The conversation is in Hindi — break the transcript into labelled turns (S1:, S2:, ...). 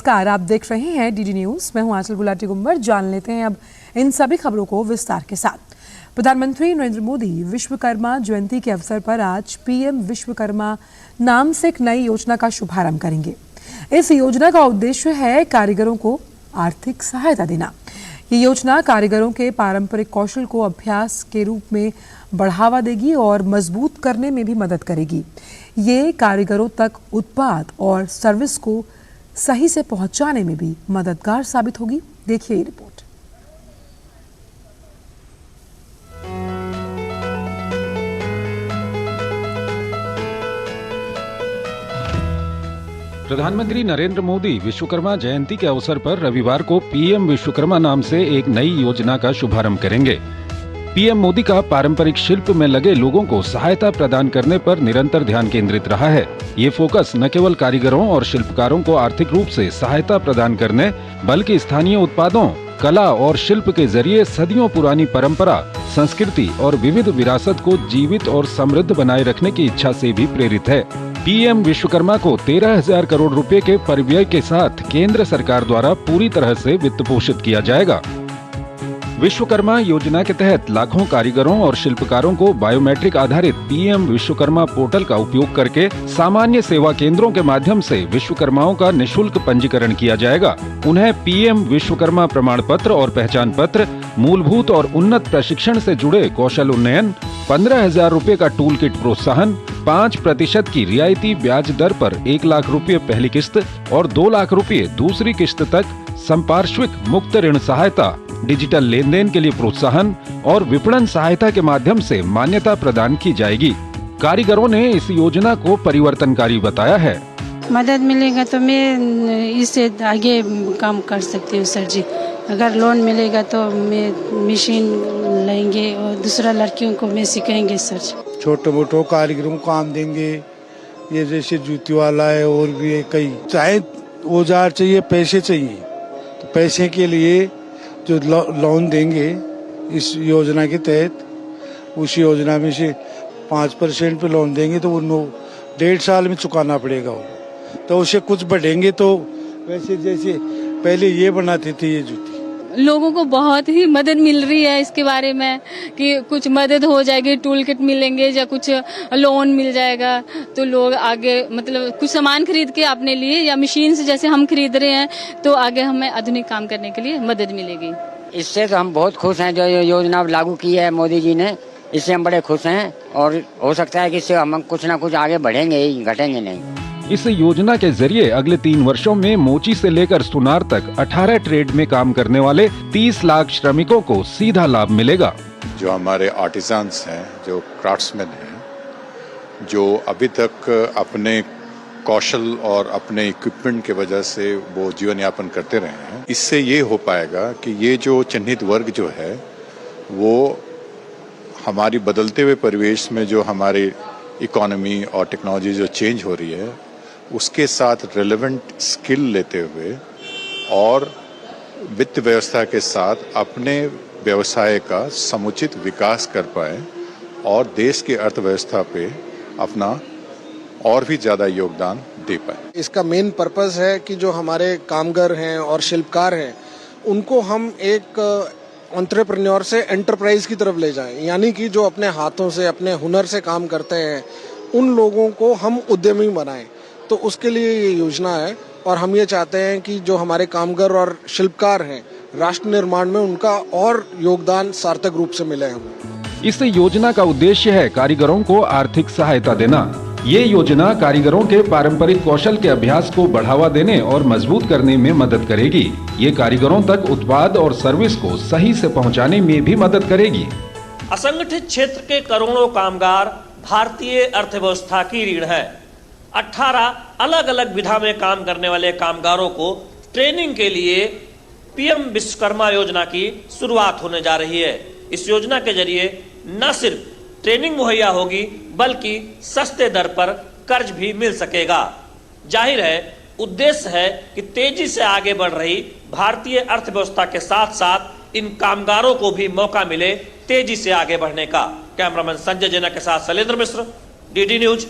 S1: नमस्कार, आप देख रहे हैं डीडी न्यूज। मैं हूं आंचल गुलाटी गुंबर। जान लेते हैं अब इन सभी खबरों को विस्तार के साथ। प्रधानमंत्री नरेंद्र मोदी विश्वकर्मा जयंती के अवसर पर आज पीएम विश्वकर्मा नाम से एक नई योजना का शुभारंभ करेंगे। इस योजना का उद्देश्य है कारीगरों को आर्थिक सहायता देना। ये योजना कारीगरों के पारंपरिक कौशल को अभ्यास के रूप में बढ़ावा देगी और मजबूत करने में भी मदद करेगी। ये कारीगरों तक उत्पाद और सर्विस को सही से पहुंचाने में भी मददगार साबित होगी। देखिए ये रिपोर्ट।
S2: प्रधानमंत्री नरेंद्र मोदी विश्वकर्मा जयंती के अवसर पर रविवार को पीएम विश्वकर्मा नाम से एक नई योजना का शुभारंभ करेंगे। पीएम मोदी का पारंपरिक शिल्प में लगे लोगों को सहायता प्रदान करने पर निरंतर ध्यान केंद्रित रहा है। ये फोकस न केवल कारीगरों और शिल्पकारों को आर्थिक रूप से सहायता प्रदान करने, बल्कि स्थानीय उत्पादों, कला और शिल्प के जरिए सदियों पुरानी परंपरा, संस्कृति और विविध विरासत को जीवित और समृद्ध बनाए रखने की इच्छा से भी प्रेरित है। पीएम विश्वकर्मा को 13,000 करोड़ रुपए के परिव्यय के साथ केंद्र सरकार द्वारा पूरी तरह से वित्त पोषित किया जाएगा। विश्वकर्मा योजना के तहत लाखों कारीगरों और शिल्पकारों को बायोमेट्रिक आधारित पीएम विश्वकर्मा पोर्टल का उपयोग करके सामान्य सेवा केंद्रों के माध्यम से विश्वकर्माओं का निशुल्क पंजीकरण किया जाएगा। उन्हें पीएम विश्वकर्मा प्रमाण पत्र और पहचान पत्र, मूलभूत और उन्नत प्रशिक्षण से जुड़े कौशल उन्नयन, 15,000 रुपए का टूल किट प्रोत्साहन, 5% की रियायती ब्याज दर पर 1 लाख रुपए पहली किस्त और 2 लाख रुपए दूसरी किस्त तक संपार्श्विक मुक्त ऋण सहायता, डिजिटल लेन देन के लिए प्रोत्साहन और विपणन सहायता के माध्यम से मान्यता प्रदान की जाएगी। कारीगरों ने इस योजना को परिवर्तनकारी बताया है।
S3: मदद मिलेगा तो मैं इससे आगे काम कर सकती हूँ सर जी। अगर लोन मिलेगा तो मैं मशीन लेंगे और दूसरा लड़कियों को मैं सिखाएंगे सर जी।
S4: छोटे मोटे कारीगरों को काम देंगे। ये जैसे जूती वाला है और भी है कई, चाहे औजार चाहिए, पैसे चाहिए, तो पैसे के लिए जो लोन देंगे इस योजना के तहत, उस योजना में से 5% पे लोन देंगे तो वो 1.5 साल में चुकाना पड़ेगा। तो उससे कुछ बढ़ेंगे तो वैसे जैसे पहले ये बनाते थे ये जूती।
S5: लोगों को बहुत ही मदद मिल रही है इसके बारे में कि कुछ मदद हो जाएगी, टूल किट मिलेंगे या कुछ लोन मिल जाएगा तो लोग आगे मतलब कुछ सामान खरीद के अपने लिए या मशीन से जैसे हम खरीद रहे हैं तो आगे हमें आधुनिक काम करने के लिए मदद मिलेगी।
S6: इससे तो हम बहुत खुश हैं। जो ये योजना लागू की है मोदी जी ने, इससे हम बड़े खुश हैं और हो सकता है कि इससे हम कुछ ना कुछ आगे बढ़ेंगे ही, घटेंगे नहीं।
S2: इस योजना के जरिए अगले 3 वर्षों में मोची से लेकर सुनार तक 18 ट्रेड में काम करने वाले 30 लाख श्रमिकों को सीधा लाभ मिलेगा।
S7: जो हमारे आर्टिजन्स हैं, जो क्राफ्ट्समैन हैं, जो अभी तक अपने कौशल और अपने इक्विपमेंट के वजह से वो जीवन यापन करते रहे हैं, इससे ये हो पाएगा कि ये जो चिन्हित वर्ग जो है वो हमारी बदलते हुए परिवेश में जो हमारी इकोनॉमी और टेक्नोलॉजी जो चेंज हो रही है उसके साथ रेलेवेंट स्किल लेते हुए और वित्त व्यवस्था के साथ अपने व्यवसाय का समुचित विकास कर पाए और देश की अर्थव्यवस्था पे अपना और भी ज़्यादा योगदान दे पाए।
S8: इसका मेन पर्पस है कि जो हमारे कामगार हैं और शिल्पकार हैं उनको हम एक एंटरप्रेन्योर से एंटरप्राइज की तरफ ले जाएं, यानी कि जो अपने हाथों से, अपने हुनर से काम करते हैं उन लोगों को हम उद्यमी बनाएं। तो उसके लिए ये योजना है और हम ये चाहते हैं कि जो हमारे कामगार और शिल्पकार हैं राष्ट्र निर्माण में उनका और योगदान सार्थक रूप से मिले हमें।
S2: इस योजना का उद्देश्य है कारीगरों को आर्थिक सहायता देना। ये योजना कारीगरों के पारंपरिक कौशल के अभ्यास को बढ़ावा देने और मजबूत करने में मदद करेगी। ये कारीगरों तक उत्पाद और सर्विस को सही से पहुंचाने में भी मदद करेगी।
S9: असंगठित क्षेत्र के करोड़ों कामगार भारतीय अर्थव्यवस्था की रीढ़ है। 18 अलग अलग विधा में काम करने वाले कामगारों को ट्रेनिंग के लिए पीएम विश्वकर्मा योजना की शुरुआत होने जा रही है। इस योजना के जरिए न सिर्फ ट्रेनिंग मुहैया होगी बल्कि सस्ते दर पर कर्ज भी मिल सकेगा। जाहिर है उद्देश्य है कि तेजी से आगे बढ़ रही भारतीय अर्थव्यवस्था के साथ साथ इन कामगारों को भी मौका मिले तेजी से आगे बढ़ने का। कैमरामैन संजय जेना के साथ शैलेंद्र मिश्र, डीडी न्यूज,